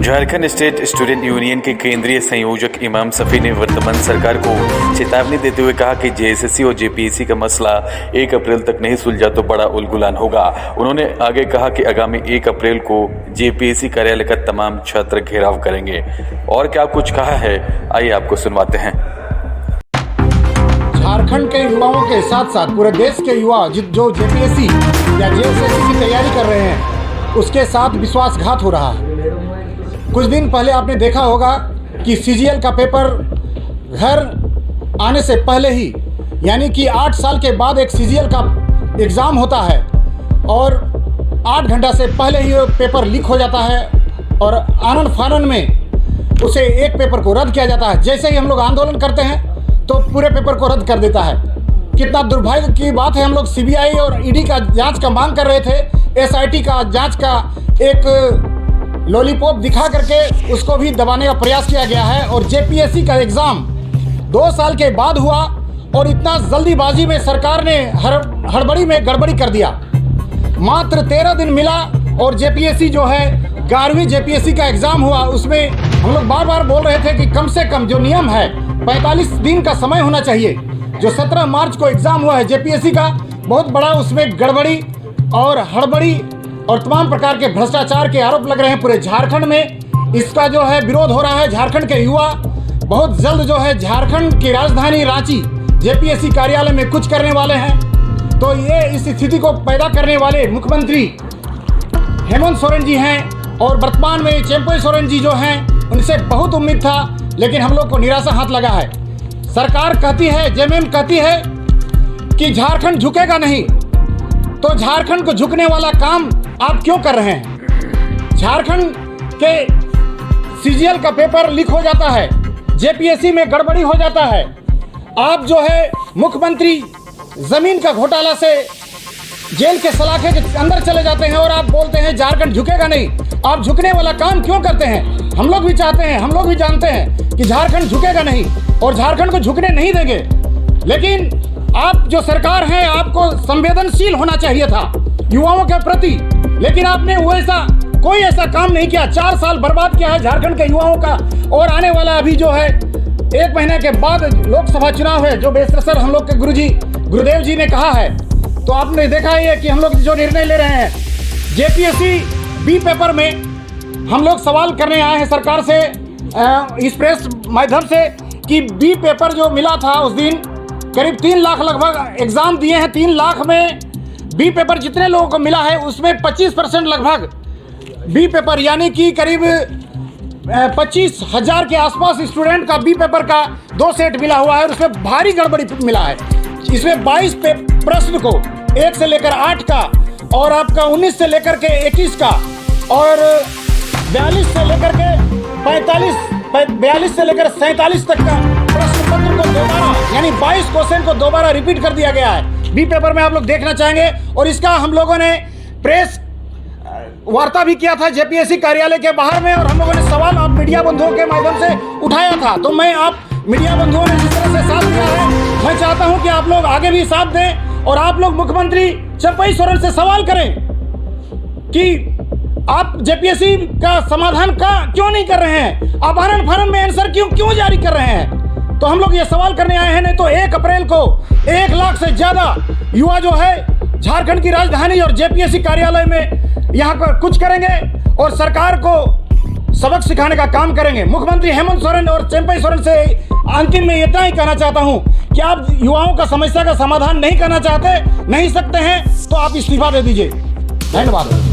Jharkhand state student union के केंद्रीय संयोजक इमाम सफ़ी ने वर्तमान सरकार को चेतावनी देते हुए कहा कि जेएसएससी और जेपीएससी का मसला 1 अप्रैल तक नहीं सुलझा तो बड़ा उलगुलान होगा। उन्होंने आगे कहा कि आगामी 1 अप्रैल को जेपीएससी कार्यालय का तमाम छात्र घेराव करेंगे। और क्या कुछ कहा है, आइए आपको सुनवाते हैं। झारखंड के युवाओं के साथ साथ पूरे देश के युवा जो जेपीएससी या जेएसएससी की तैयारी कर रहे हैं, उसके साथ विश्वासघात हो रहा है। कुछ दिन पहले आपने देखा होगा कि सीजीएल का पेपर घर आने से पहले ही, यानी कि 8 साल के बाद एक सीजीएल का एग्ज़ाम होता है और 8 घंटा से पहले ही पेपर लीक हो जाता है और आनन फानन में उसे एक पेपर को रद्द किया जाता है। जैसे ही हम लोग आंदोलन करते हैं तो पूरे पेपर को रद्द कर देता है। कितना दुर्भाग्य की बात है। हम लोग सीबीआई और ईडी का जांच का मांग कर रहे थे, एसआईटी का जांच का एक लॉलीपॉप दिखा करके उसको भी दबाने का प्रयास किया गया है। और जेपीएससी का एग्ज़ाम 2 साल के बाद हुआ और इतना जल्दीबाजी में सरकार ने हड़बड़ी में गड़बड़ी कर दिया। मात्र 13 दिन मिला और जेपीएससी जो है 11वीं जेपीएससी का एग्ज़ाम हुआ। उसमें हम लोग बार बार बोल रहे थे कि कम से कम जो नियम है 45 दिन का समय होना चाहिए। जो 17 मार्च को एग्ज़ाम हुआ है जेपीएससी का, बहुत बड़ा उसमें गड़बड़ी और हड़बड़ी और तमाम प्रकार के भ्रष्टाचार के आरोप लग रहे हैं पूरे झारखंड में। इसका जो है विरोध हो रहा है। झारखंड के युवा बहुत जल्द जो है झारखंड की राजधानी रांची जेपीएससी कार्यालय में कुछ करने वाले हैं। तो ये इस स्थिति को पैदा करने वाले मुख्यमंत्री हेमंत सोरेन जी हैं और वर्तमान में चंपई सोरेन जी जो हैं, उनसे बहुत उम्मीद था, लेकिन हम लोग को निराशा हाथ लगा है। सरकार कहती है, जेएमएम कहती है कि झारखंड झुकेगा नहीं, तो झारखंड को झुकने वाला काम आप क्यों कर रहे हैं? झारखंड के सीजीएल का पेपर लीक हो जाता है, जेपीएससी में गड़बड़ी हो जाता है। आप जो है मुख्यमंत्री जमीन का घोटाला से जेल के सलाखे के अंदर चले जाते हैं और आप बोलते हैं झारखंड झुकेगा नहीं। आप झुकने वाला काम क्यों करते हैं? हम लोग भी चाहते हैं, हम लोग भी जानते हैं कि झारखंड झुकेगा नहीं और झारखंड को झुकने नहीं देंगे। लेकिन आप जो सरकार है, आपको संवेदनशील होना चाहिए था युवाओं के प्रति, लेकिन आपने कोई ऐसा काम नहीं किया। 4 साल बर्बाद किया है झारखंड के युवाओं का। और आने वाला अभी जो है 1 महीने के बाद लोकसभा चुनाव है, जो बेसर हम लोग के गुरुदेव जी ने कहा है। तो आपने देखा है कि हम लोग जो निर्णय ले रहे हैं जेपीएससी बी पेपर में, हम लोग सवाल करने आए हैं सरकार से इस प्रेस माध्यम से कि बी पेपर जो मिला था उस दिन करीब 3 लाख लगभग एग्ज़ाम दिए हैं। 3 लाख में बी पेपर जितने लोगों को मिला है उसमें 25% लगभग बी पेपर, यानी कि करीब 25,000 के आसपास स्टूडेंट का बी पेपर का 2 सेट मिला हुआ है और उसमें भारी गड़बड़ी मिला है। इसमें 22 प्रश्न को 1 से लेकर 8 का और आपका 19 से लेकर के 21 का और 42 से लेकर के 42 से लेकर 47 तक का प्रश्न पत्र को दोबारा, यानी 22 क्वेश्चन को दोबारा रिपीट कर दिया गया है बी पेपर में। आप लोग देखना चाहेंगे और इसका हम लोगों ने प्रेस वार्ता भी किया था जेपीएससी कार्यालय के बाहर में और हम लोगों ने सवाल आप मीडिया बंधुओं के माध्यम से उठाया था। तो मैं आप मीडिया बंधुओं ने जिस तरह से साथ दिया है, मैं चाहता हूं कि आप लोग आगे भी साथ दें और आप लोग मुख्यमंत्री चंपई सोरेन से सवाल करें कि आप जेपीएससी का समाधान का क्यों नहीं कर रहे हैं? आप आनन फानन में आंसर क्यों जारी कर रहे हैं? तो हम लोग ये सवाल करने आए हैं। नहीं तो 1 अप्रैल को 1 लाख से ज़्यादा युवा जो है झारखंड की राजधानी और जेपीएससी कार्यालय में यहाँ पर कुछ करेंगे और सरकार को सबक सिखाने का काम करेंगे। मुख्यमंत्री हेमंत सोरेन और चंपई सोरेन से अंतिम में इतना ही कहना चाहता हूँ कि आप युवाओं का समस्या का समाधान नहीं करना चाहते, नहीं सकते हैं, तो आप इस्तीफा दे दीजिए। धन्यवाद।